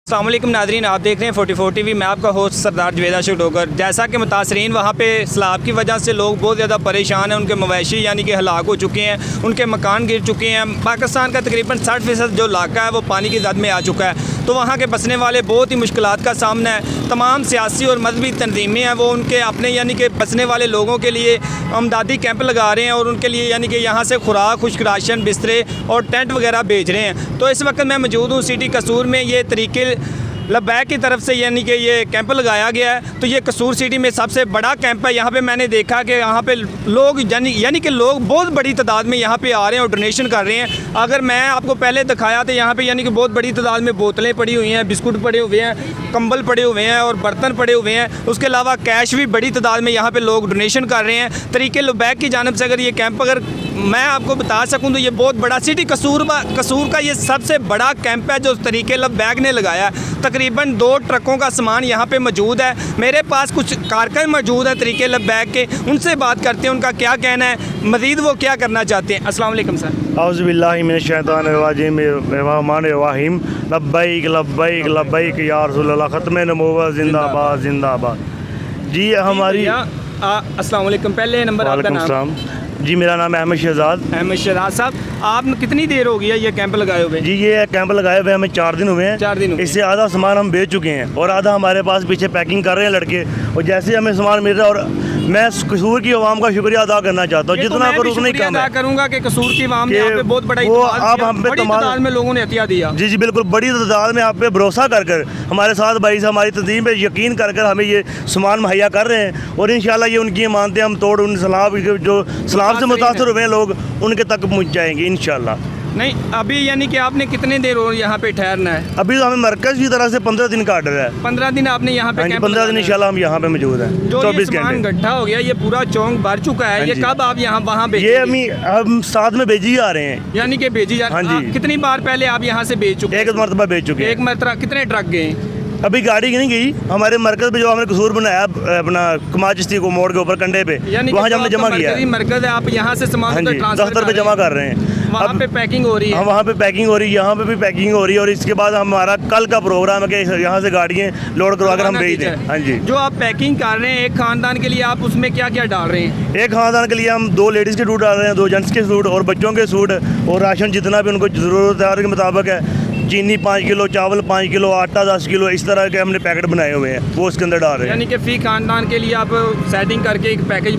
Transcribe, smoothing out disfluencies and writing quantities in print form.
अस्सलाम वालेकुम नाज़रीन, आप देख रहे हैं 44 टीवी। मैं आपका होस्ट सरदार जवेदा शुडोगर। जैसा कि मुतासरीन वहाँ पे सैलाब की वजह से लोग बहुत ज़्यादा परेशान हैं, उनके मवेशी यानी कि हलाक हो चुके हैं, उनके मकान गिर चुके हैं। पाकिस्तान का तकरीबन 60% जो इलाका है वो पानी की जद में आ चुका है, तो वहाँ के बसने वाले बहुत ही मुश्किलात का सामना है। तमाम सियासी और मजहबी तंजीमें हैं वो उनके अपने यानी कि बसने वाले लोगों के लिए अमदादी कैंप लगा रहे हैं और उनके लिए यानी कि यहाँ से खुराक, खुश्क राशन, बिस्तरे और टेंट वगैरह भेज रहे हैं। तो इस वक्त मैं मौजूद हूँ सिटी कसूर में। ये तरीके लब्बैक की तरफ से यानी कि ये कैंप लगाया गया है। तो ये कसूर सिटी में सबसे बड़ा कैंप है। यहाँ पे मैंने देखा कि यहाँ पे लोग यानी कि लोग बहुत बड़ी तादाद में यहाँ पे आ रहे हैं और डोनेशन कर रहे हैं। अगर मैं आपको पहले दिखाया तो यहाँ पे यानी कि बहुत बड़ी तादाद में बोतलें पड़ी हुई हैं, बिस्कुट पड़े हुए हैं, कंबल पड़े हुए हैं और बर्तन पड़े हुए हैं। उसके अलावा कैश भी बड़ी तादाद में यहाँ पर लोग डोनेशन कर रहे हैं। तरीके लब्बैक की जानिब से अगर ये कैंप अगर मैं आपको बता सकूं तो ये बहुत बड़ा सिटी कसूर का ये सबसे बड़ा कैंप है जो तरीके लब्बैक ने लगाया है। तकरीबन 2 ट्रकों का सामान यहाँ पे मौजूद है। मेरे पास कुछ कारकुन मौजूद है तरीके लब्बैक के, उनसे बात करते हैं उनका क्या कहना है, मज़ीद वो क्या करना चाहते हैं। अस्सलाम वालेकुम सर। औज़ुबिल्लाहि मिनश्शैतानिर्रजीम रहमानिर्रहीम लब्बैक लब्बैक लब्बैक या रसूलल्लाह ख़त्मे नबुव्वत जिंदाबाद जिंदाबाद। जी हमारी अस्सलाम वालेकुम। पहले नंबर आपका नाम? जी मेरा नाम अहमद शहजाद। अहमद शहजाद साहब, आप कितनी देर हो गई है ये कैंप लगाए हुए? जी ये कैंप लगाए हुए हमें 4 दिन हुए हैं। 4 दिन हुए। इससे आधा सामान हम बेच चुके हैं और आधा हमारे पास पीछे पैकिंग कर रहे हैं लड़के। और जैसे हमें सामान मिल रहा है, और मैं कसूर की आवाम का शुक्रिया अदा करना चाहता हूँ। जितना करूँ उतना ही कम है। करूँगा कि कसूर की आवाम ने यहाँ पे बहुत बड़ा आप हम पे तादाद में लोगों ने एहतियात दिया। जी जी बिल्कुल, बड़ी तादाद में आप पे भरोसा कर हमारे साथ भाई से हमारी तंजीम पे यकीन कर हमें ये सामान मुहैया कर रहे हैं। और इंशाल्लाह ये उनकी मानते हम तोड़ उन सलाब जो सलाब से मुतासर हुए लोग उनके तक पहुँच जाएंगे इंशाल्लाह। नहीं अभी यानी कि आपने कितने देर और यहाँ पे ठहरना है? अभी तो हमें मरकज़ की तरह से 15 दिन का ऑर्डर है। 15 दिन आपने यहाँ पे? 15 दिन इंशाल्लाह हम यहाँ पे मौजूद हैं। जो ये सामान इकट्ठा हो गया, ये पूरा चौक भर चुका है, ये कब आप यहाँ वहाँ भेजेंगे? ये हम साथ में भेजी जा रहे हैं। यानी कि भेजी जा रही है। हाँ जी। कितनी बार पहले आप यहाँ से भेज चुके? 1 मरतबा भेज चुके हैं। 1 मरतबा। कितने ट्रक गए? अभी गाड़ी नहीं गई, हमारे मरकज़ पे जो हमने कसूर बनाया अपना कमाल चिश्ती को मोड़ के ऊपर कंडे पे, वहाँ हमने जमा किया है। मरकज़ है, आप यहाँ से सामान दफ्तर पे जमा कर रहे हैं। वहाँ पे पैकिंग हो रही है। वहाँ पे पैकिंग हो रही है, यहाँ पे भी पैकिंग हो रही है। और इसके बाद हमारा कल का प्रोग्राम है कि यहाँ से गाड़ियाँ लोड करवा कर हम भेज दें। हाँ जी। जो आप पैकिंग कर रहे हैं एक खानदान के लिए, आप उसमें क्या क्या डाल रहे हैं? एक खानदान के लिए हम 2 लेडीज़ के सूट डाल रहे हैं, 2 जेंट्स के सूट और बच्चों के सूट, और राशन जितना भी उनको ज़रूरत है के मुताबिक है। चीनी 5 किलो, चावल 5 किलो, आटा 10 किलो, इस तरह के हमने पैकेट बनाए हुए हैं, वो उसके अंदर डाल रहे हैं। यानी कि फी खानदान के लिए आप सेटिंग करके एक पैकेज